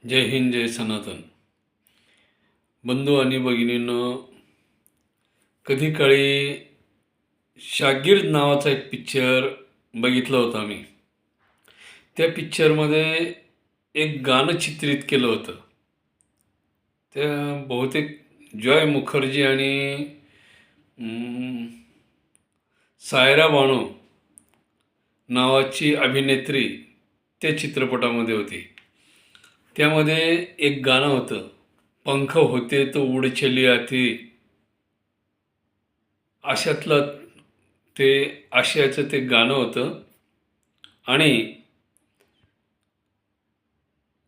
जय हिंद, जय सनातन. बंधू आणि भगिनींनो, कधी काळी शागिर्द नावाचा एक पिक्चर बघितला होता मी. त्या पिक्चरमध्ये एक गाणं चित्रित केलं होतं. त्या बहुतेक जॉय मुखर्जी आणि सायरा बानो नावाची अभिनेत्री त्या चित्रपटामध्ये होती. त्यामध्ये एक गाणं होतं, पंख होते तो उड चली आती. अशातलं ते आशयाचं ते गाणं होतं. आणि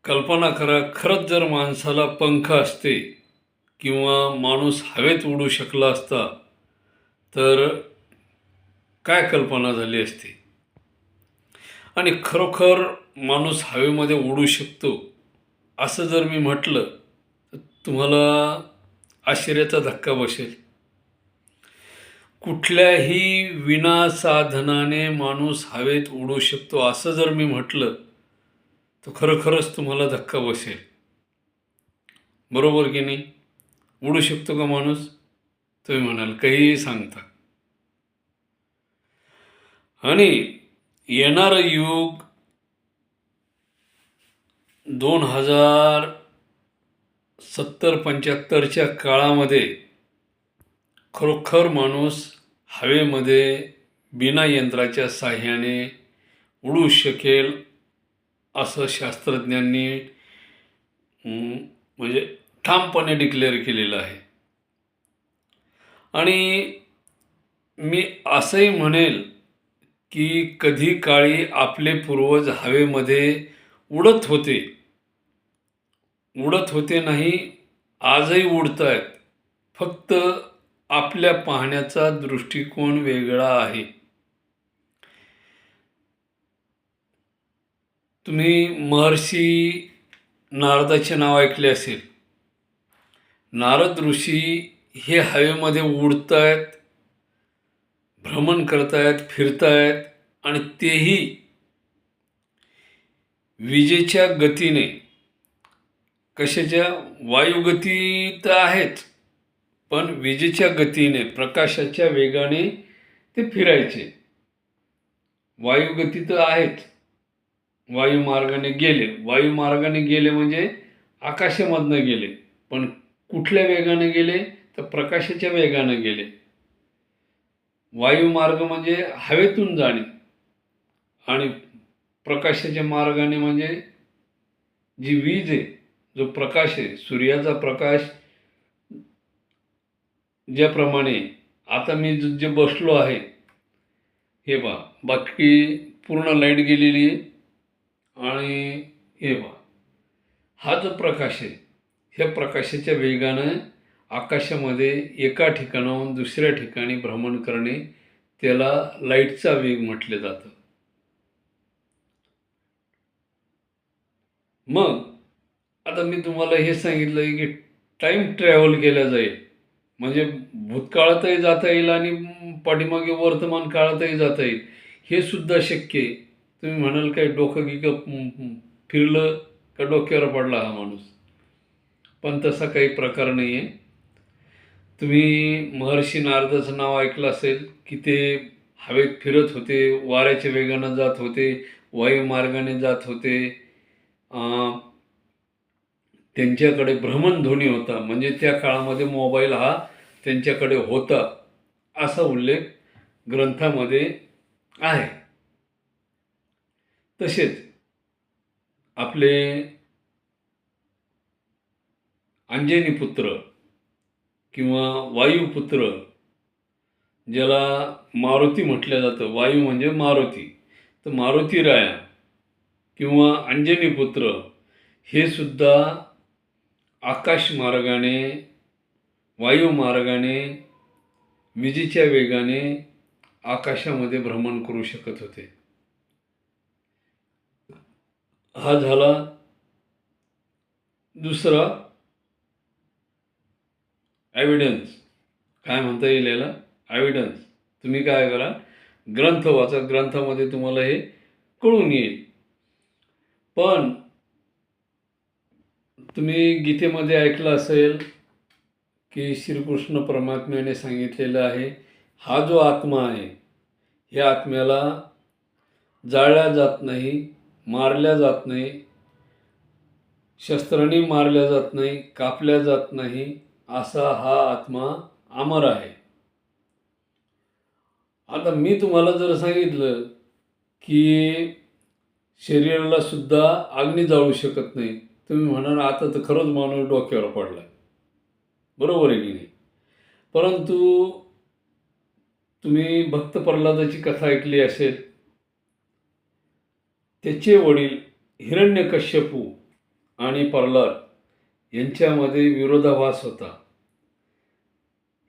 कल्पना करा, खरंच जर माणसाला पंख असते किंवा माणूस हवेत उडू शकला असता तर काय कल्पना झाली असती. आणि खरोखर माणूस हवेमध्ये उडू शकतो असं जर मी म्हटलं तर तुम्हाला आश्चर्याचा धक्का बसेल. कुठल्याही विनासाधनाने माणूस हवेत उडू शकतो असं जर मी म्हटलं तर खरोखरच तुम्हाला धक्का बसेल. बरोबर की नाही? उडू शकतो का माणूस? तुम्ही म्हणाल काहीही सांगता. आणि येणारं युग 2070-75च्या काळामध्ये खरोखर माणूस हवेमध्ये बिना यंत्राच्या साह्याने उडू शकेल असं शास्त्रज्ञांनी म्हणजे ठामपणे डिक्लेअर केलेलं आहे. आणि मी असंही म्हणेल की कधी काळी आपले पूर्वज हवेमध्ये उडत होते. उडत होते नाही, आजही उडत आहेत. फक्त आपल्या पाहण्याचा दृष्टिकोन वेगळा आहे. तुम्ही महर्षी नारदाचे नाव ऐकले असेल. नारद ऋषी हे हवेमध्ये उडतायत, भ्रमण करतायत, फिरतायत आणि तेही विजेच्या गतीने. कशाच्या? वायुगती तर आहेच, पण विजेच्या गतीने, प्रकाशाच्या वेगाने ते फिरायचे. वायुगती तर आहेच, वायुमार्गाने गेले. वायुमार्गाने गेले म्हणजे आकाशामधनं गेले, पण कुठल्या वेगाने गेले तर प्रकाशाच्या वेगाने गेले. वायुमार्ग म्हणजे हवेतून जाणे आणि प्रकाशाच्या मार्गाने म्हणजे जी वीज आहे, जो प्रकाश आहे, सूर्याचा प्रकाश. ज्याप्रमाणे आता मी जे बसलो आहे हे पहा, बाकी पूर्ण लाईट गेलेली आहे. आणि हे पहा, हा जो प्रकाश आहे ह्या प्रकाशाच्या वेगानं आकाशामध्ये एका ठिकाणाहून दुसऱ्या ठिकाणी भ्रमण करणे, त्याला लाईटचा वेग म्हटलं जातं. मग आता मी तुम्हाला हे सांगितलं की टाईम ट्रॅव्हल केला जाईल, म्हणजे भूतकाळातही जाता येईल आणि पाठीमागे वर्तमान काळातही जाता येईल. हे सुद्धा शक्य आहे. तुम्ही म्हणाल काय डोकं फिरलं का डोक्यावर पडला हा माणूस? पण तसा काही प्रकार नाही आहे. तुम्ही महर्षी नारदाचं नाव ऐकलं असेल की ते हवेत फिरत होते, वाऱ्याच्या वेगानं जात होते, वायुमार्गाने जात होते. त्यांच्याकडे भ्रमणध्वनी होता, म्हणजे त्या काळामध्ये मोबाईल हा त्यांच्याकडे होता असा उल्लेख ग्रंथामध्ये आहे. तसेच आपले अंजनीपुत्र किंवा वायुपुत्र, ज्याला मारुती म्हटलं जातं, वायू म्हणजे मारुती, तर मारुती राया किंवा अंजनीपुत्र हे सुद्धा आकाशमार्गाने, वायुमार्गाने, विजेच्या वेगाने आकाशामध्ये भ्रमण करू शकत होते. हा झाला दुसरा एव्हिडन्स. काय म्हणता येईल याला? एव्हिडन्स. तुम्ही काय करा, ग्रंथ वाचा, ग्रंथामध्ये तुम्हाला हे कळून येईल. पण तुम्ही गीतेमध्ये ऐकलं असेल की श्रीकृष्ण परमात्म्याने सांगितलेलं आहे, हा जो आत्मा आहे, ह्या आत्म्याला जाळल्या जात नाही, मारल्या जात नाही, शस्त्रांनी मारल्या जात नाही, कापल्या जात नाही, असा हा आत्मा अमर आहे. आता मी तुम्हाला जर सांगितलं की शरीराला सुद्धा अग्नी जाळू शकत नाही, तुम्ही म्हणाल आता तर खरंच माणूस डोक्यावर पडलाय. बरोबर आहे की नाही? परंतु तुम्ही भक्त प्रल्हादाची कथा ऐकली असेल. त्याचे वडील हिरण्यकश्यपू आणि प्रल्हाद यांच्यामध्ये विरोधाभास होता.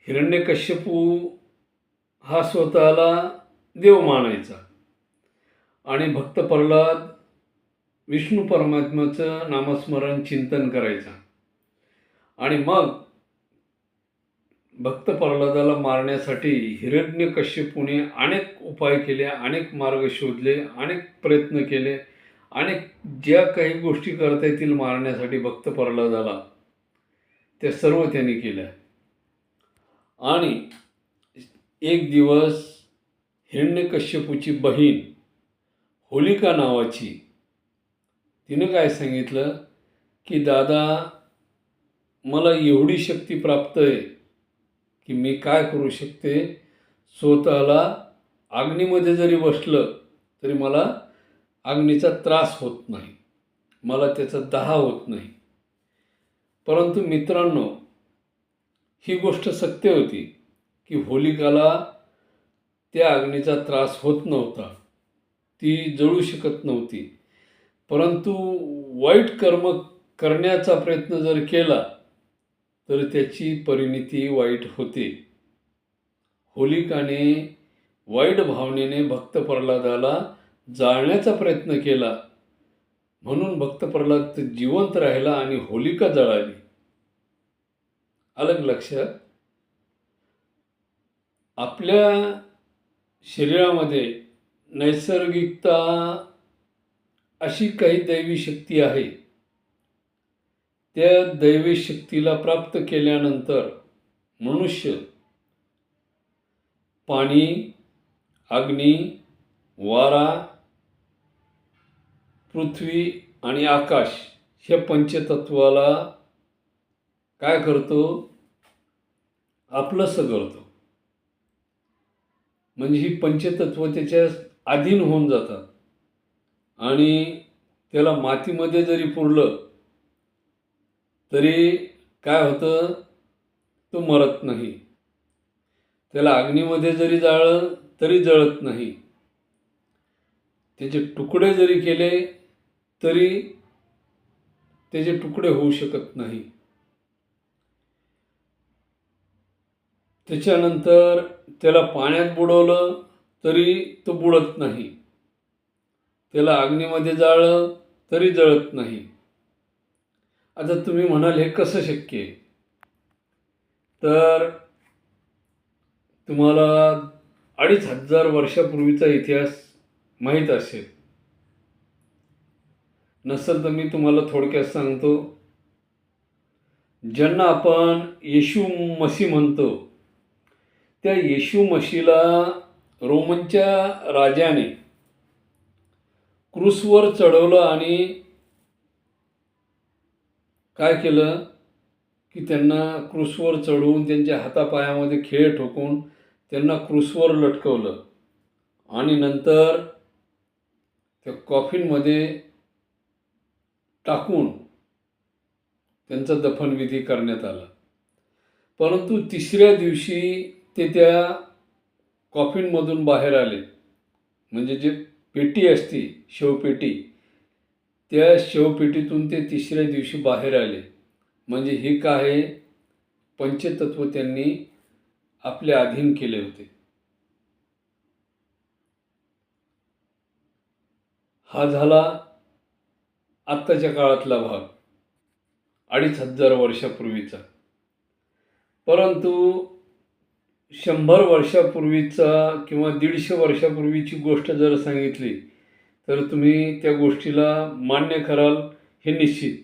हिरण्यकश्यपू हा स्वतःला देव मानायचा आणि भक्त प्रल्हाद विष्णू परमात्म्याचं नामस्मरण चिंतन करायचा. आणि मग भक्त प्रल्हादाला मारण्यासाठी हिरण्यकश्यपूने अनेक उपाय केले, अनेक मार्ग शोधले, अनेक प्रयत्न केले, अनेक ज्या काही गोष्टी करता येतील मारण्यासाठी भक्त प्रल्हादाला, त्या सर्व त्यांनी केल्या. आणि एक दिवस हिरण्यकश्यपूची बहीण होलिका नावाची, तिने काय सांगितलं की दादा, मला एवढी शक्ती प्राप्त आहे की मी काय करू शकते, स्वतःला अग्नीमध्ये जरी बसलं तरी मला अग्नीचा त्रास होत नाही, मला त्याचा दाह होत नाही. परंतु मित्रांनो, ही गोष्ट सत्य होती की होलिकाला त्या अग्नीचा त्रास होत नव्हता, ती जळू शकत नव्हती. परंतु वाईट कर्म करण्याचा प्रयत्न जर केला तर त्याची परिणिती वाईट होते. होलिकाने वाईट भावनेने भक्त प्रल्हादाला जाळण्याचा प्रयत्न केला, म्हणून भक्त प्रल्हाद जिवंत राहिला आणि होलिका जळाली. अलग लक्षात. आपल्या शरीरामध्ये नैसर्गिकता अशी काही दैवी शक्ती आहे. त्या दैवी शक्तीला प्राप्त केल्यानंतर मनुष्य पाणी, अग्नी, वारा, पृथ्वी आणि आकाश ह्या पंचतत्वाला काय करतो, आपलंसं करतो. म्हणजे ही पंचतत्व त्याच्या अधीन होऊन जातात आणि त्याला मातीमध्ये जरी पुरलं तरी काय होतं, तो मरत नाही. त्याला अग्नीमध्ये जरी जाळलं तरी जळत नाही. त्याचे तुकडे जरी केले तरी त्याचे तुकडे होऊ शकत नाही. त्याच्यानंतर त्याला पाण्यात बुडवलं तरी तो बुडत नाही. त्याला अग्नीमध्ये जाळलं तरी जळत नाही. आता तुम्ही म्हणाल हे कसं शक्य आहे? तर तुम्हाला 2500 वर्षापूर्वीचा इतिहास माहीत असेल. नसेल तर मी तुम्हाला थोडक्यात सांगतो. ज्यांना आपण येशू मसीह म्हणतो, त्या येशू मसीहला रोमनच्या राजाने क्रूसवर चढवलं आणि काय केलं की त्यांना क्रूसवर चढवून त्यांच्या हातापायामध्ये खिळे ठोकून त्यांना क्रूसवर लटकवलं आणि नंतर त्या कॉफिनमध्ये टाकून त्यांचा दफनविधी करण्यात आला. परंतु तिसऱ्या दिवशी ते त्या कॉफिनमधून बाहेर आले. म्हणजे जे पेटी असते, शवपेटी, त्या शवपेटीतून ते तिसऱ्या दिवशी बाहेर आले. म्हणजे हे काय, पंचतत्व त्यांनी आपल्या अधीन केले होते. हा झाला आत्ताच्या काळातला भाग, 2500 वर्षापूर्वीचा. परंतु 100 वर्षापूर्वीचा किंवा 150 वर्षापूर्वीची गोष्ट जर सांगितली तर तुम्ही त्या गोष्टीला मान्य कराल हे निश्चित.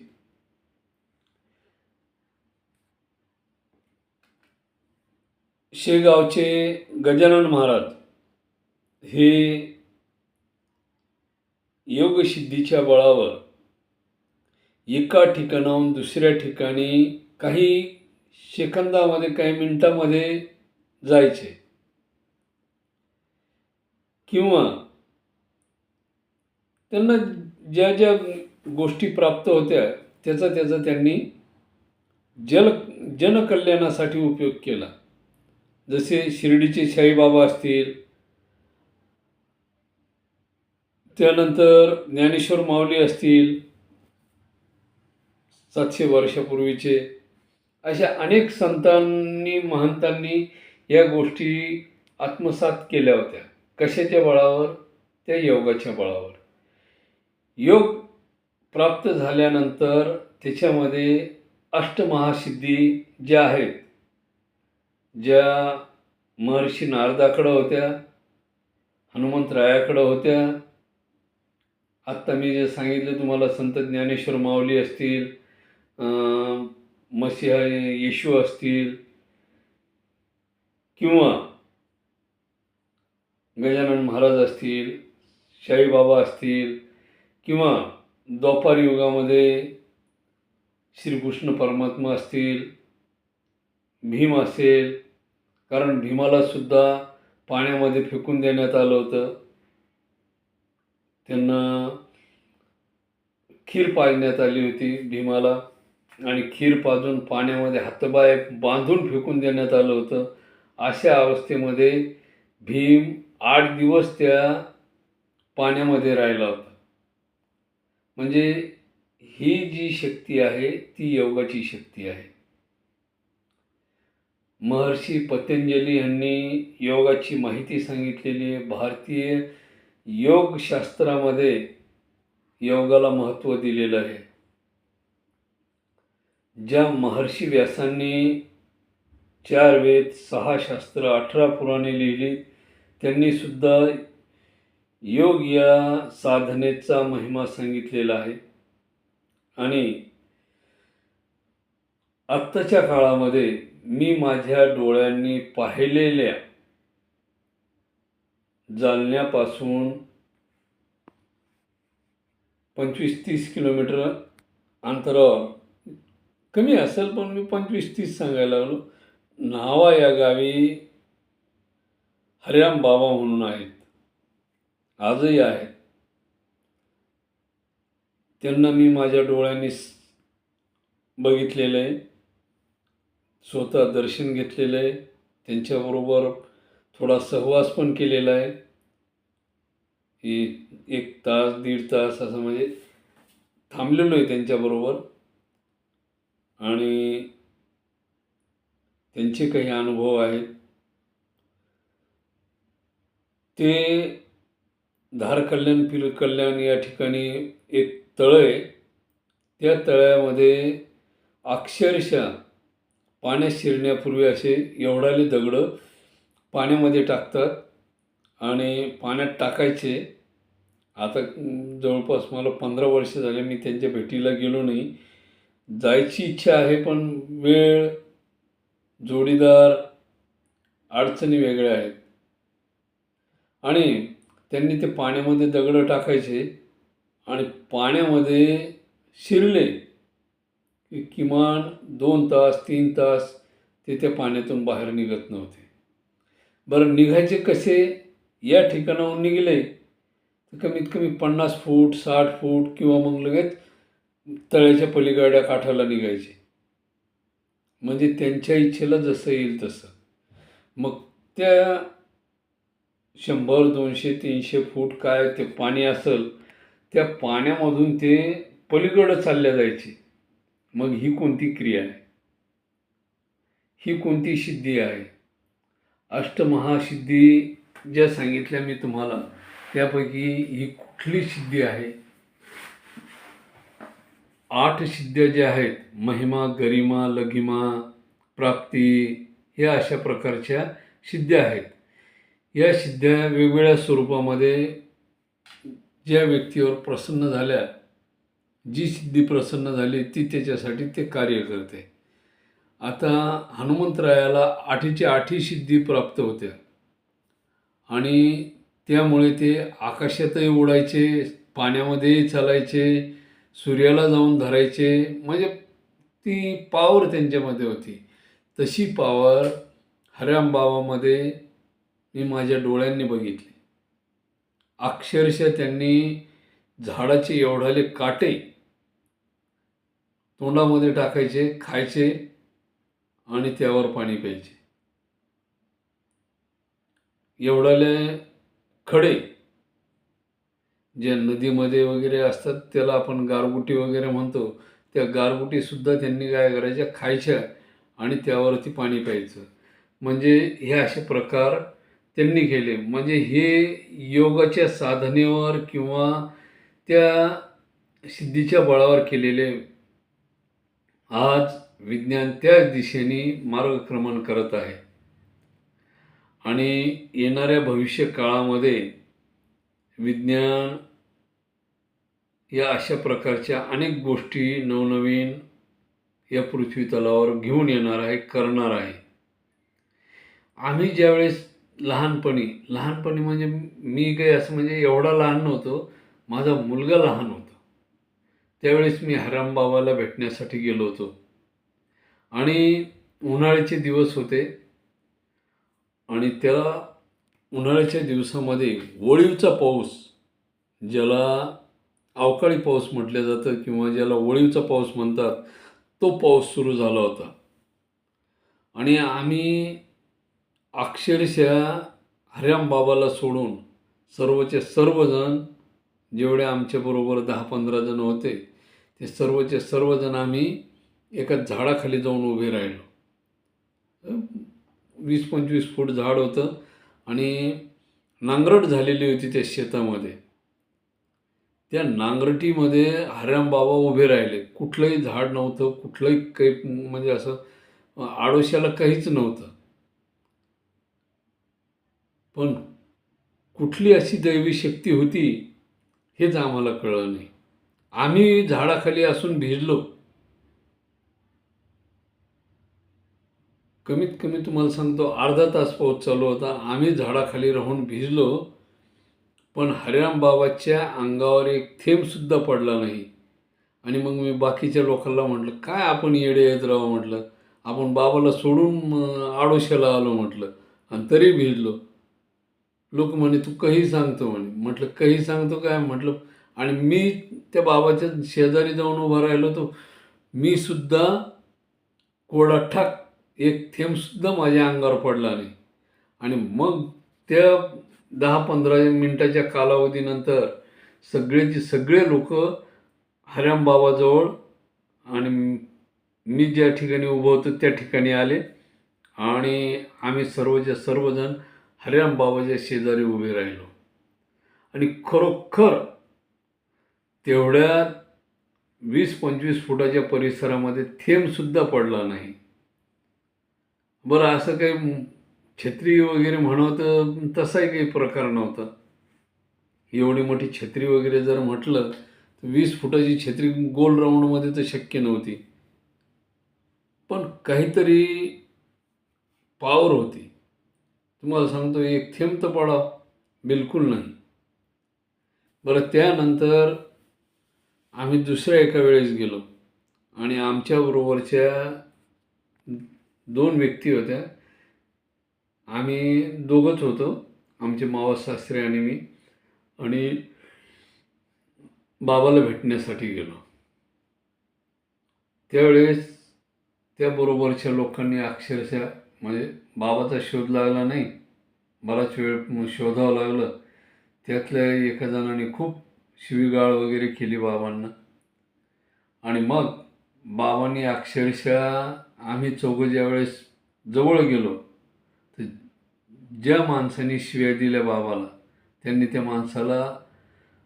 शेगावचे गजानन महाराज हे योगसिद्धीच्या बळावर एका ठिकाणाहून दुसऱ्या ठिकाणी काही सेकंदामध्ये, काही मिनिटामध्ये जायचे, किंवा त्यांना ज्या ज्या गोष्टी प्राप्त होत्या त्याचा त्यांनी जनकल्याणासाठी उपयोग केला. जसे शिर्डीचे साईबाबा असतील, त्यानंतर ज्ञानेश्वर माऊली असतील 700 वर्षापूर्वीचे, अशा अनेक संतांनी, महंतांनी या गोष्टी आत्मसात केल्या होत्या. कशाच्या बळावर? त्या योगाच्या बळावर. योग प्राप्त झाल्यानंतर त्याच्यामध्ये अष्टमहासिद्धी ज्या आहेत, ज्या महर्षी नारदाकडं होत्या, हनुमंतरायाकडं होत्या, आत्ता मी जे सांगितलं तुम्हाला, संत ज्ञानेश्वर माऊली असतील, मसीहा येशू असतील, किंवा गजानन महाराज असतील, साईबाबा असतील, किंवा द्वापार युगामध्ये श्रीकृष्ण परमात्मा असतील, भीम असेल, कारण भीमाला सुद्धा पाण्यामध्ये फेकून देण्यात आलं होतं. त्यांना खीर पाजण्यात आली होती भीमाला, आणि खीर पाजून पाण्यामध्ये हातपाय बांधून फेकून देण्यात आलं होतं. अशा अवस्थेमध्ये भीम 8 दिवस त्या पाण्यामध्ये राहिला होता. म्हणजे ही जी शक्ती आहे ती योगाची शक्ती आहे. महर्षी पतंजली यांनी योगाची माहिती सांगितलेली आहे. भारतीय योगशास्त्रामध्ये योगाला महत्त्व दिलेलं आहे. ज्या महर्षी व्यासांनी 4 वेद, 6 शास्त्र, 18 पुराणे लिहिली, त्यांनी सुद्धा योग या साधनेचा महिमा सांगितलेला आहे. आणि आत्ताच्या काळामध्ये मी माझ्या डोळ्यांनी पाहिलेल्या जालन्यापासून 25-30 किलोमीटर अंतरावर, कमी असेल पण मी 25-30 सांगायला लागलो, न्हावा या गावी हरिराम बाबा म्हणून आहेत, आजही आहेत. त्यांना मी माझ्या डोळ्यांनी बघितलेलं आहे, स्वतः दर्शन घेतलेलं आहे, त्यांच्याबरोबर थोडा सहवास पण केलेला आहे. 1 तास 1.5 तास असं म्हणजे थांबलेलो आहे त्यांच्याबरोबर, आणि त्यांचे काही अनुभव आहेत. ते धार कल्याण, पीर कल्याण या ठिकाणी एक तळं आहे. त्या तळ्यामध्ये अक्षरशः पाण्यात शिरण्यापूर्वी असे एवढाले दगडं पाण्यामध्ये टाकतात आणि पाण्यात टाकायचे. आता जवळपास मला 15 वर्ष झाले, मी त्यांच्या भेटीला गेलो नाही. जायची इच्छा आहे, पण वेळ, जोडीदार, अडचणी वेगळ्या आहेत. आणि त्यांनी ते पाण्यामध्ये दगडं टाकायचे, आणि पाण्यामध्ये शिरले की किमान 2 तास 3 तास ते त्या पाण्यातून बाहेर निघत नव्हते. बरं, निघायचे कसे? या ठिकाणाहून निघले तर कमीत कमी 50 फूट 60 फूट, किंवा मग लगेच तळ्याच्या पलीकडच्या काठाला निघायचे. म्हणजे त्यांच्या इच्छेला जसं येईल तसं. मग त्या 100 200 300 फूट काय ते पाणी असेल, त्या पाण्यामधून ते पलीकडं चालल्या जायचे. मग ही कोणती क्रिया आहे? ही कोणती सिद्धी आहे? अष्टमहासिद्धी ज्या सांगितल्या मी तुम्हाला, त्यापैकी ही कुठली सिद्धी आहे? 8 सिद्ध्या ज्या आहेत, महिमा, गरिमा, लघिमा, प्राप्ती, ह्या अशा प्रकारच्या सिद्ध्या आहेत. या सिद्ध्या वेगवेगळ्या स्वरूपामध्ये ज्या व्यक्तीवर प्रसन्न झाल्या, जी सिद्धी प्रसन्न झाली ती त्याच्यासाठी ते कार्य करते. आता हनुमंतरायाला आठीच्या आठी सिद्धी प्राप्त होत्या आणि त्यामुळे ते आकाशातही उडायचे, पाण्यामध्येही चालायचे, सूर्याला जाऊन धरायचे. म्हणजे ती पॉवर त्यांच्यामध्ये होती. तशी पॉवर हरामबाबामध्ये मी माझ्या डोळ्यांनी बघितली. अक्षरशः त्यांनी झाडाचे एवढाले काटे तोंडामध्ये टाकायचे, खायचे आणि त्यावर पाणी प्यायचे. एवढाले खडे जे नदीमध्ये वगैरे असतात त्याला आपण गारगुटी वगैरे म्हणतो, त्या गारगुटीसुद्धा त्यांनी काय करायच्या, खायच्या आणि त्यावरती पाणी प्यायचं. म्हणजे हे असे प्रकार त्यांनी केले. म्हणजे हे योगाच्या साधनेवर किंवा त्या सिद्धीच्या बळावर केलेले. आज विज्ञान त्याच दिशेने मार्गक्रमण करत आहे आणि येणाऱ्या भविष्य काळामध्ये विज्ञान या अशा प्रकारच्या अनेक गोष्टी नवनवीन या पृथ्वी तलावर घेऊन येणार आहे, करणार आहे. आम्ही ज्यावेळेस लहानपणी म्हणजे मी काही असं म्हणजे एवढा लहान नव्हतो, माझा मुलगा लहान होता. त्यावेळेस मी हरामबाबाला भेटण्यासाठी गेलो होतो आणि उन्हाळ्याचे दिवस होते आणि त्याला उन्हाळ्याच्या दिवसामध्ये वळीवचा पाऊस, ज्याला अवकाळी पाऊस म्हटलं जातं किंवा ज्याला वळीवचा पाऊस म्हणतात, तो पाऊस सुरू झाला होता आणि आम्ही अक्षरशः हरामबाबाला सोडून सर्वचे सर्वजण, जेवढे आमच्याबरोबर 10-15 जण होते, ते सर्वचे सर्वजण आम्ही एका झाडाखाली जाऊन उभे राहिलो. 20-25 फूट झाड होतं आणि नांगरट झालेली होती त्या शेतामध्ये. त्या नांगरटीमध्ये हरामबाबा उभे राहिले. कुठलंही झाड नव्हतं, कुठलंही काही म्हणजे असं आडोशाला काहीच नव्हतं. पण कुठली अशी दैवी शक्ती होती हेच आम्हाला कळलं नाही. आम्ही झाडाखाली असून भिजलो. कमीत कमी तुम्हाला सांगतो अर्धा तास पाऊस चालू होता. आम्ही झाडाखाली राहून भिजलो, पण हरिरामबाबाच्या अंगावर एक थेंबसुद्धा पडला नाही. आणि मग मी बाकीच्या लोकांना म्हटलं, काय आपण येडे येत राहू म्हटलं, आपण बाबाला सोडून आडोशाला आलो म्हटलं आणि तरी भिजलो. लोक म्हणे तू काही सांगतो म्हणे. म्हटलं काही सांगतो काय म्हटलं. आणि मी त्या बाबाच्या शेजारी जाऊन उभा राहिलो, तो मी सुद्धा कोरडा ठाक, एक थेंबसुद्धा माझ्या अंगावर पडला नाही. आणि मग त्या 10-15 मिनिटाच्या कालावधीनंतर सगळेचे सगळे लोक हरामबाबाजवळ आणि मी ज्या ठिकाणी उभं होतो त्या ठिकाणी आले आणि आम्ही सर्वचे सर्वजण हरिरामबाबाच्या शेजारी उभे राहिलो. आणि खरोखर तेवढ्या 20-25 फुटाच्या परिसरामध्ये थेंबसुद्धा पडला नाही. बरं, असं काही छत्री वगैरे म्हणावं तसाही काही प्रकार नव्हता. एवढी मोठी छत्री वगैरे जर म्हटलं तर 20 फुटाची छत्री गोल राऊंडमध्ये तर शक्य नव्हती. पण काहीतरी पॉवर होती. तुम्हाला सांगतो, एक थेंब तर पडा, बिलकुल नाही. बरं, त्यानंतर आम्ही दुसऱ्या एका वेळेस गेलो आणि आमच्याबरोबरच्या 2 व्यक्ती होत्या. आम्ही दोघंच होतो, आमचे मावस सासरे आणि मी, आणि बाबाला भेटण्यासाठी गेलो. त्यावेळेस त्याबरोबरच्या लोकांनी अक्षरशः म्हणजे बाबाचा शोध लागला नाही, बराच वेळ शोधावं लागलं. त्यातल्या एका जणाने खूप शिवीगाळ वगैरे केली बाबांना. आणि मग बाबांनी अक्षरशः आम्ही चौघं ज्यावेळेस जवळ गेलो तर ज्या माणसाने शिव्या दिल्या बाबाला, त्यांनी त्या माणसाला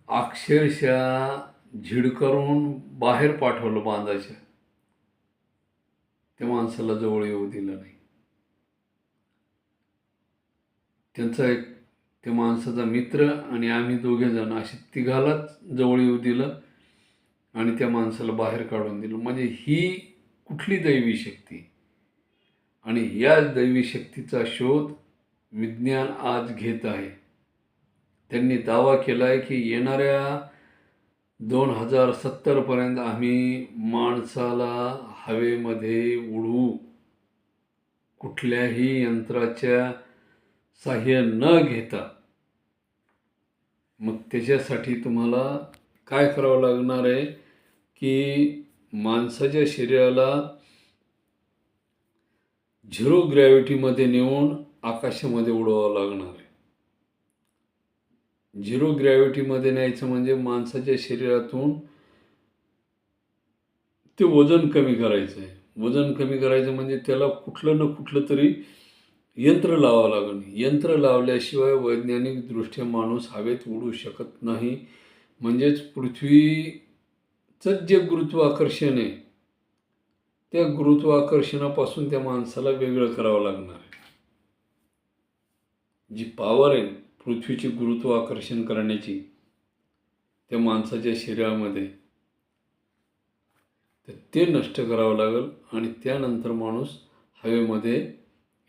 अक्षरशः झिडकारून बाहेर पाठवलं बांधाच्या. त्या माणसाला जवळ येऊ दिलं नाही. त्यांचा एक त्या माणसाचा मित्र आणि आम्ही दोघेजण असे तिघालाच जवळ येऊ दिलं आणि त्या माणसाला बाहेर काढून दिलं. म्हणजे ही कुठली दैवी शक्ती. आणि याच दैवी शक्तीचा शोध विज्ञान आज घेत आहे. त्यांनी दावा केला आहे की येणाऱ्या 2070पर्यंत आम्ही माणसाला हवेमध्ये उडवू, कुठल्याही यंत्राच्या सहाय्य न घेता. मग त्याच्यासाठी तुम्हाला काय करावं लागणार आहे की माणसाच्या शरीराला झिरो ग्रॅव्हिटीमध्ये नेऊन आकाशामध्ये उडवावं लागणार आहे. झिरो ग्रॅव्हिटीमध्ये न्यायचं म्हणजे माणसाच्या शरीरातून ते वजन कमी करायचं आहे. वजन कमी करायचं म्हणजे त्याला कुठलं ना कुठलं तरी यंत्र लावावं लागेल. यंत्र लावल्याशिवाय वैज्ञानिकदृष्ट्या माणूस हवेत उडू शकत नाही. म्हणजेच पृथ्वीचंच जे गुरुत्वाकर्षण आहे, त्या गुरुत्वाकर्षणापासून त्या माणसाला वेगळं करावं लागणार आहे. जी पॉवर आहे पृथ्वीची गुरुत्वाकर्षण करण्याची त्या माणसाच्या शरीरामध्ये, तर ते नष्ट करावं लागेल आणि त्यानंतर माणूस हवेमध्ये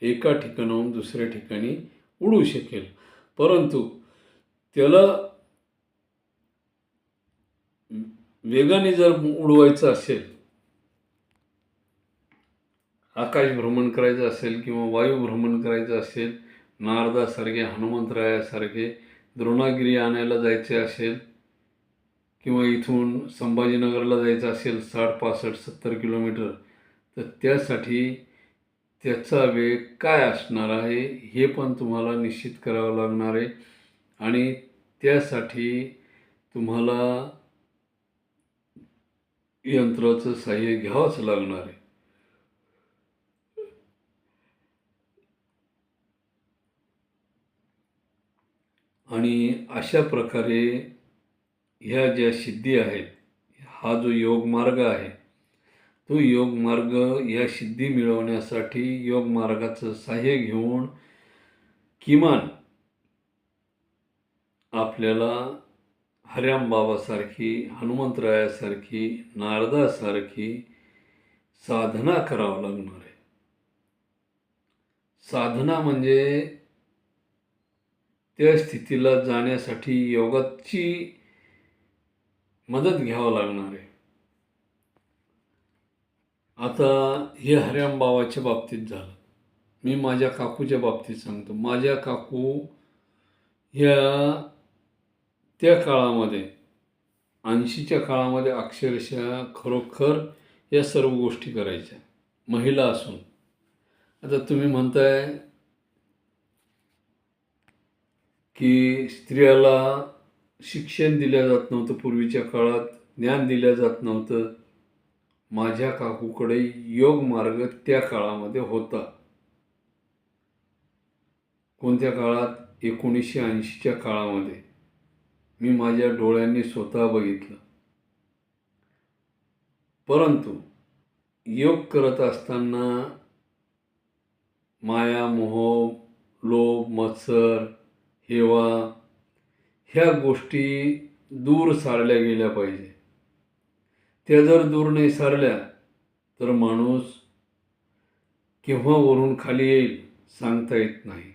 एका ठिकाणाहून दुसऱ्या ठिकाणी उडू शकेल. परंतु त्याला वेगाने जर उडवायचं असेल, आकाश भ्रमण करायचं असेल किंवा वायू भ्रमण करायचं असेल, नारदासारखे, हनुमंतरायासारखे द्रोणागिरी आणायला जायचे असेल किंवा इथून संभाजीनगरला जायचं असेल 60-65-70 किलोमीटर, तर त्यासाठी त्याचा वेग काय असणार आहे हे पण तुम्हाला निश्चित करावं लागणार आहे. आणि त्यासाठी तुम्हाला यंत्राचं सहाय्य घ्यावंच लागणार आहे. आणि अशा प्रकारे ह्या ज्या सिद्धी आहेत, हा जो योग मार्ग आहे, तो योग मार्ग या सिद्धी मिळवण्यासाठी योग मार्गाचं सहाय्य घेऊन किमान आपल्याला हरिरामबाबासारखी, हनुमंतरायासारखी, नारदासारखी साधना करावं लागणार आहे. साधना म्हणजे त्या स्थितीला जाण्यासाठी योगाची मदत घ्यावं लागणार आहे. आता हे हरिरामबाबाच्या बाबतीत झालं. मी माझ्या काकूच्या बाबतीत सांगतो. माझ्या काकू ह्या त्या काळामध्ये 80च्या काळामध्ये अक्षरशः खरोखर या सर्व गोष्टी करायच्या, महिला असून. आता तुम्ही म्हणताय की स्त्रियाला शिक्षण दिलं जात नव्हतं, पूर्वीच्या काळात ज्ञान दिलं जात नव्हतं. माझ्या काकूकडे योग मार्ग त्या काळामध्ये होता. कोणत्या काळात? 1980च्या काळामध्ये. मी माझ्या डोळ्यांनी स्वतः बघितलं. परंतु योग करत असताना माया, मोह, लोभ, मत्सर, हेवा ह्या गोष्टी दूर सारल्या गेल्या पाहिजे. त्या जर दूर नाही सारल्या तर माणूस केव्हा वरून खाली येईल सांगता येत नाही.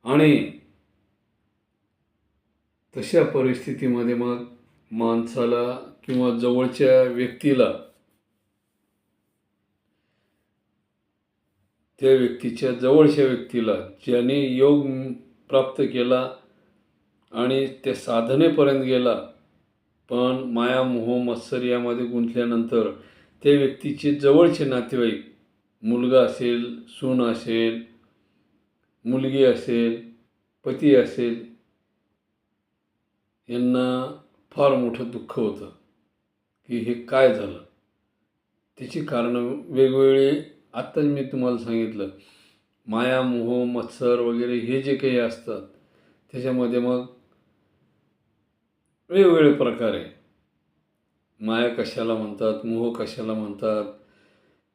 आणि तशा परिस्थितीमध्ये मग माणसाला किंवा जवळच्या व्यक्तीला, त्या व्यक्तीच्या जवळच्या व्यक्तीला ज्याने योग प्राप्त केला आणि त्या साधनेपर्यंत गेला, पण माया, मोह, मत्सर यामध्ये गुंतल्यानंतर त्या व्यक्तीचे जवळचे नातेवाईक, मुलगा असेल, सून असेल, मुलगी असेल, पती असेल, यांना फार मोठं दुःख होतं की हे काय झालं. त्याची कारणं वेगवेगळी आत्ताच मी तुम्हाला सांगितलं. माया, मोह, मत्सर वगैरे हे जे काही असतात त्याच्यामध्ये मग वेगवेगळे प्रकार आहे. माया कशाला म्हणतात, मोह कशाला म्हणतात,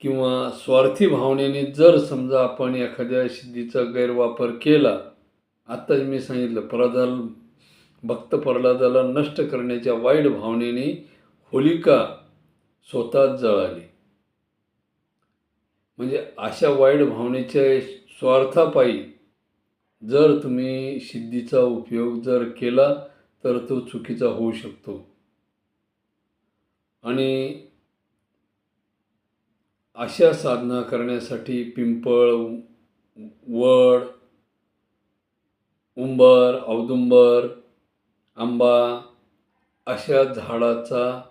किंवा स्वार्थी भावनेने जर समजा आपण एखाद्या सिद्धीचा गैरवापर केला, आत्ताच मी सांगितलं, भक्त प्रल्हादाला नष्ट करण्याच्या वाईट भावनेने होलिका स्वतःच जळाली. म्हणजे अशा वाईट भावनेच्या स्वार्थापायी जर तुम्ही सिद्धीचा उपयोग जर केला तर तो चुकीचा होऊ शकतो. आणि अशा साधना करण्यासाठी पिंपळ, वड, उंबर, औदुंबर, आंबा अशा झाडाचा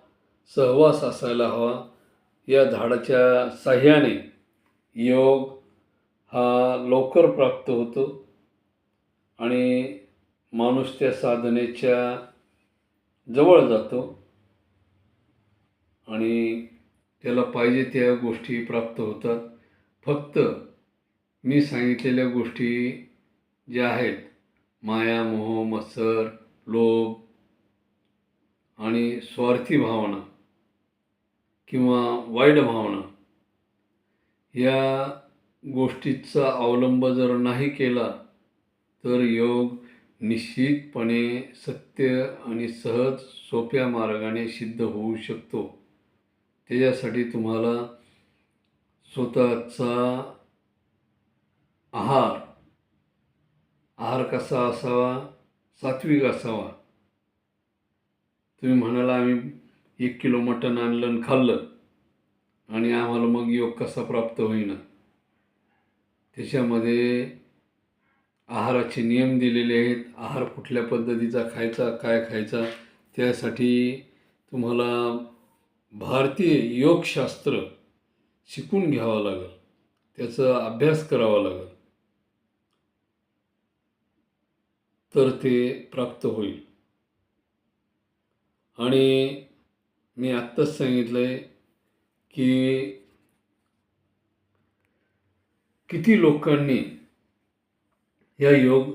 सहवास असायला हवा. या झाडाच्या साह्याने योग हा लवकर प्राप्त होतो आणि माणूस त्या साधनेच्या जवळ जातो आणि त्याला पाहिजे त्या गोष्टी प्राप्त होतात. फक्त मी सांगितलेल्या गोष्टी ज्या आहेत, माया, मोह, मत्सर, लोभ आणि स्वार्थी भावना किंवा वाईट भावना या गोष्टीचा अवलंब जर नाही केला तर योग निश्चितपणे सत्य आणि सहज सोप्या मार्गाने सिद्ध होऊ शकतो. त्याच्यासाठी तुम्हाला स्वतःचा आहार कसा असावा? सात्विक असावा. तुम्ही म्हणाला आम्ही 1 किलो मटण आणलं आणि खाल्लं आणि आम्हाला मग योग कसा प्राप्त होईना. त्याच्यामध्ये आहाराचे नियम दिलेले आहेत. आहार कुठल्या पद्धतीचा खायचा, काय खायचा, त्यासाठी तुम्हाला भारतीय योगशास्त्र शिकून घ्यावं लागेल. त्याचा अभ्यास करावा लागेल. तर ते प्राप्त होईल. आणि मी आत्ताच सांगितलंय की किती लोकांनी या योग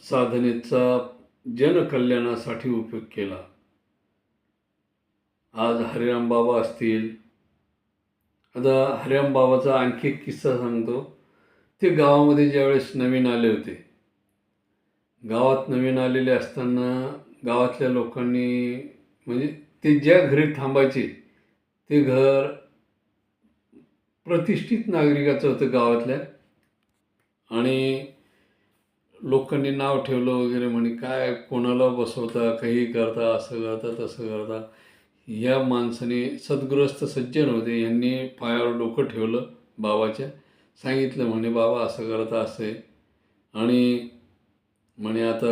साधनेचा जनकल्याणासाठी उपयोग केला. आज हरिराम बाबा असतील. आता हरिराम बाबाचा आणखी एक किस्सा सांगतो. ते गावामध्ये ज्यावेळेस नवीन आले होते, गावात नवीन आलेले असताना गावातल्या लोकांनी म्हणजे ते ज्या घरी थांबायचे ते घर प्रतिष्ठित नागरिकाचं होतं गावातल्या. आणि लोकांनी नाव ठेवलं वगैरे, म्हणे काय कोणाला बसवता, काही करता, असं करता तसं करता. या माणसाने सद्गृहस्थ सज्जन होते, यांनी पायावर डोकं ठेवलं बाबाच्या. सांगितलं म्हणे बाबा असं करता असं आहे. आणि म्हणे आता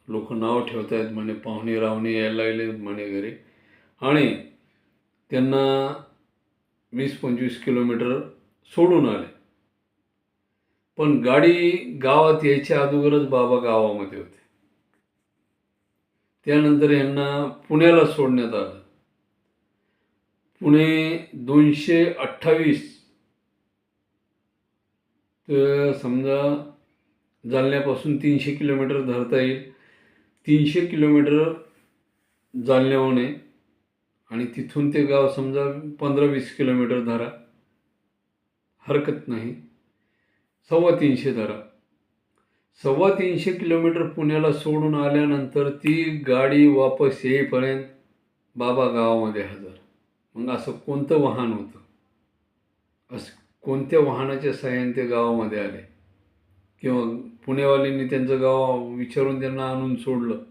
लोक नाव ठेवत आहेत, म्हणे पाहुणे रावणे यायला लागले म्हणे घरी. आणि त्यांना 20-25 किलोमीटर सोडून आले. पण गाडी गावात यायच्या अगोदरच बाबा गावामध्ये होते. त्यानंतर यांना पुण्याला सोडण्यात आलं. पुणे 228 तर समजा जालन्यापासून 300 किलोमीटर धरता येईल. 300 किलोमीटर जालन्याहून आहे आणि तिथून ते गाव समजा 15-20 किलोमीटर धरा, हरकत नाही. 350 धरा. 350 किलोमीटर पुण्याला सोडून आल्यानंतर ती गाडी वापस येईपर्यंत बाबा गावामध्ये हजर. मग असं कोणतं वाहन होतं? असं कोणत्या वाहनाच्या साहाय्याने ते गावामध्ये आले? किंवा पुणेवाल्यांनी त्यांचं गाव विचारून त्यांना आणून सोडलं,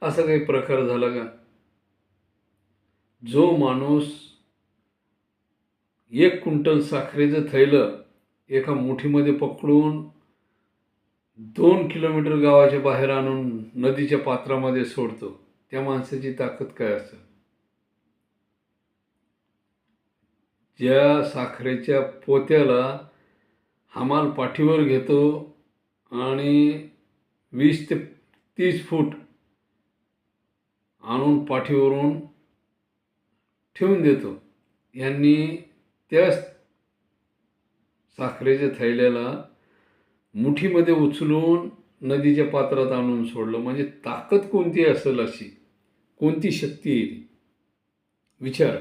असा काही प्रकार झाला का? जो माणूस 1 क्विंटल साखरेचं थैलं एका मुठीमध्ये पकडून 2 किलोमीटर गावाच्या बाहेर आणून नदीच्या पात्रामध्ये सोडतो, त्या माणसाची ताकद काय असेल? ज्या साखरेच्या पोत्याला हमाल पाठीवर घेतो आणि 20 ते 30 फूट आणून पाठीवरून ठेवून देतो, यांनी त्या साखरेच्या थैल्याला मुठीमध्ये उचलून नदीच्या पात्रात आणून सोडलं. म्हणजे ताकद कोणती असेल? अशी कोणती शक्ती येईल? विचार.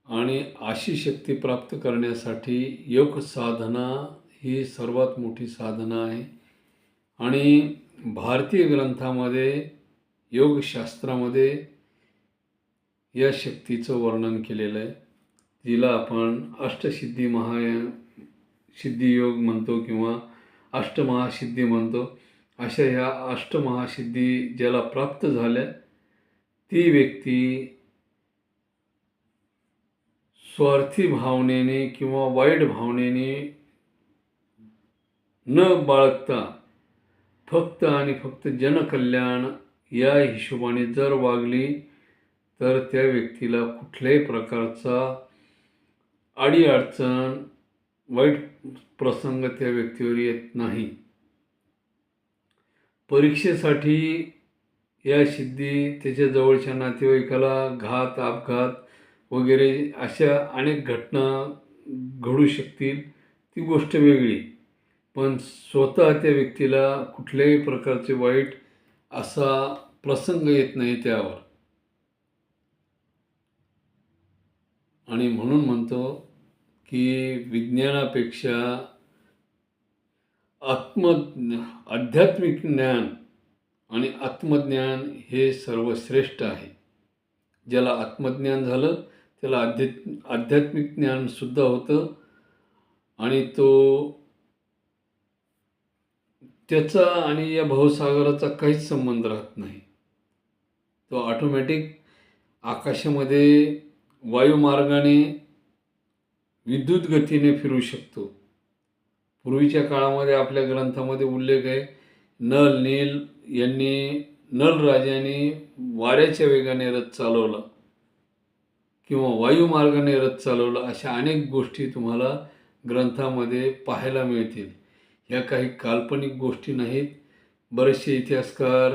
आणि अशी शक्ती प्राप्त करण्यासाठी योग साधना ही सर्वात मोठी साधना आहे. आणि भारतीय ग्रंथामध्ये योगशास्त्रामध्ये या शक्तीचं वर्णन केलेलं आहे, जिला आपण अष्टसिद्धी सिद्धियोग म्हणतो किंवा अष्टमहासिद्धी म्हणतो. अशा ह्या अष्टमहासिद्धी ज्याला प्राप्त झाल्या ती व्यक्ती स्वार्थी भावनेने किंवा वाईट भावनेने न बाळगता फक्त आणि फक्त जनकल्याण या हिशोबाने जर वागली तर त्या व्यक्तीला कुठल्याही प्रकारचा अडीअडचण, वाईट प्रसंग त्या व्यक्तीवर येत नाही. परीक्षेसाठी या सिद्धी त्याच्या जवळच्या नातेवाईकाला घात, अपघात वगैरे अशा अनेक घटना घडू शकतील, ती गोष्ट वेगळी. पण स्वतः त्या व्यक्तीला कुठल्याही प्रकारचे वाईट असा प्रसंग येत नाही त्यावर. आणि म्हणून म्हणतो की विज्ञानापेक्षा आध्यात्मिक ज्ञान आणि आत्मज्ञान हे सर्वश्रेष्ठ आहे. ज्याला आत्मज्ञान झालं त्याला आध्यात्मिक ज्ञानसुद्धा होतं आणि तो त्याचा आणि या भवसागराचा काहीच संबंध राहत नाही. तो ऑटोमॅटिक आकाशामध्ये वायुमार्गाने विद्युत गतीने फिरू शकतो. पूर्वीच्या काळामध्ये आपल्या ग्रंथामध्ये उल्लेख आहे, नल राजाने वाऱ्याच्या वेगाने रथ चालवला किंवा वायुमार्गाने रथ चालवला. अशा अनेक गोष्टी तुम्हाला ग्रंथामध्ये पाहायला मिळतील. ह्या काही काल्पनिक गोष्टी नाहीत. बरेचसे इतिहासकार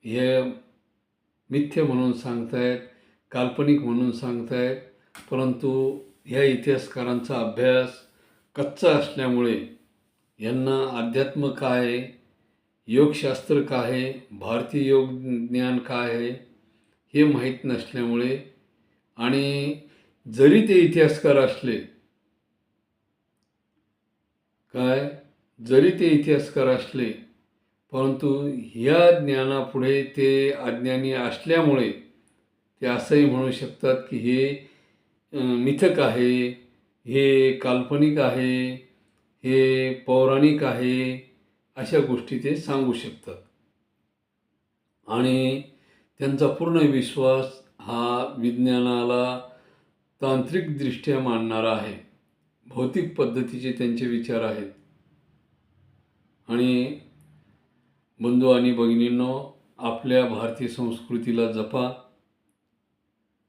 हे मिथ्य म्हणून सांगतायत, काल्पनिक म्हणून सांगतायत, परंतु ह्या इतिहासकारांचा अभ्यास कच्चा असल्यामुळे यांना अध्यात्म काय आहे, योगशास्त्र काय आहे, भारतीय योग ज्ञान काय आहे हे माहीत नसल्यामुळे, आणि जरी ते इतिहासकार असले परंतु ह्या ज्ञानापुढे ते अज्ञानी असल्यामुळे ते असंही म्हणू शकतात की हे मिथक आहे, हे काल्पनिक आहे, हे पौराणिक आहे, अशा गोष्टी ते सांगू शकतात. आणि त्यांचा पूर्ण विश्वास हा विज्ञानाला तांत्रिकदृष्ट्या मांडणारा आहे. भौतिक पद्धतीचे त्यांचे विचार आहेत. आणि बंधू आणि भगिनींनो, आपल्या भारतीय संस्कृतीला जपा.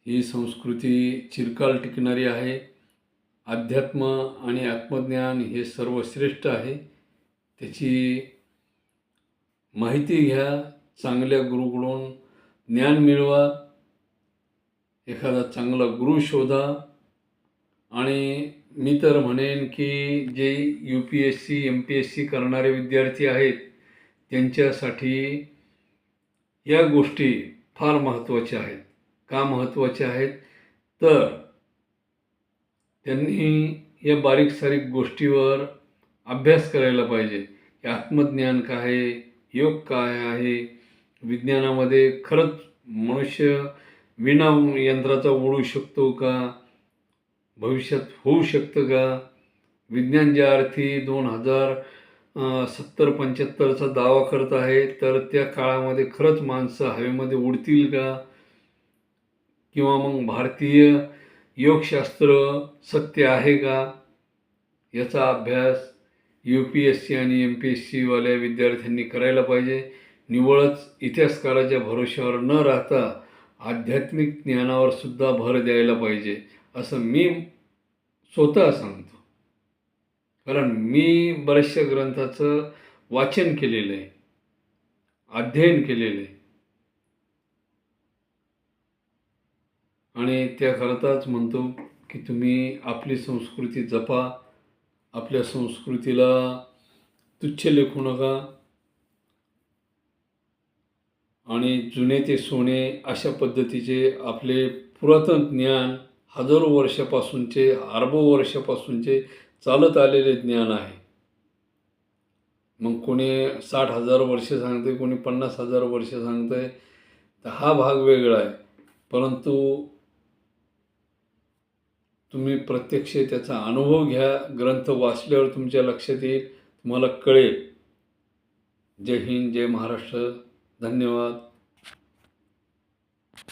ही संस्कृती चिरकाल टिकणारी आहे. अध्यात्म आणि आत्मज्ञान हे सर्वश्रेष्ठ आहे. त्याची माहिती घ्या, चांगल्या गुरुकडून ज्ञान मिळवा, एखादा चांगला गुरु शोधा. आणि मी तर म्हणेन की जे UPSC MPSC करणारे विद्यार्थी आहेत त्यांच्यासाठी या गोष्टी फार महत्त्वाच्या आहेत. का महत्त्वाच्या आहेत तर त्यांनी या बारीक सारीक गोष्टीवर अभ्यास करायला पाहिजे की आत्मज्ञान काय आहे, योग काय आहे, विज्ञानामध्ये खरंच मनुष्य विना यंत्राचा उडू शकतो का, भविष्यात होऊ शकतं का, विज्ञान ज्या अर्थी 2070-75चा दावा करत आहे तर त्या काळामध्ये खरंच माणसं हवेमध्ये उडतील का, किंवा मग भारतीय योगशास्त्र सत्य आहे का, याचा अभ्यास UPSC आणि MPSC वाल्या विद्यार्थ्यांनी करायला पाहिजे. निव्वळच इतिहासकाराच्या भरोश्यावर न राहता आध्यात्मिक ज्ञानावर सुद्धा भर द्यायला पाहिजे असं मी स्वतः सांगतो. कारण मी बऱ्याचशा ग्रंथाचं वाचन केलेलं आहे, अध्ययन केलेलं आहे, आणि त्याकरताच म्हणतो की तुम्ही आपली संस्कृती जपा. आपल्या संस्कृतीला तुच्छ लेखू नका. आणि जुने ते सोने अशा पद्धतीचे आपले पुरातन ज्ञान हजारो वर्षापासूनचे, अरबो वर्षापासूनचे चालत आलेले ज्ञान आहे. मग कोणी 60,000 वर्ष सांगते, कोणी 50,000 वर्ष सांगतंय, तर हा भाग वेगळा आहे. परंतु तुम्ही प्रत्यक्ष त्याचा अनुभव घ्या. ग्रंथ वाचल्यावर तुमच्या लक्षात येईल, तुम्हाला कळेल. जय हिंद, जय महाराष्ट्र. धन्यवाद.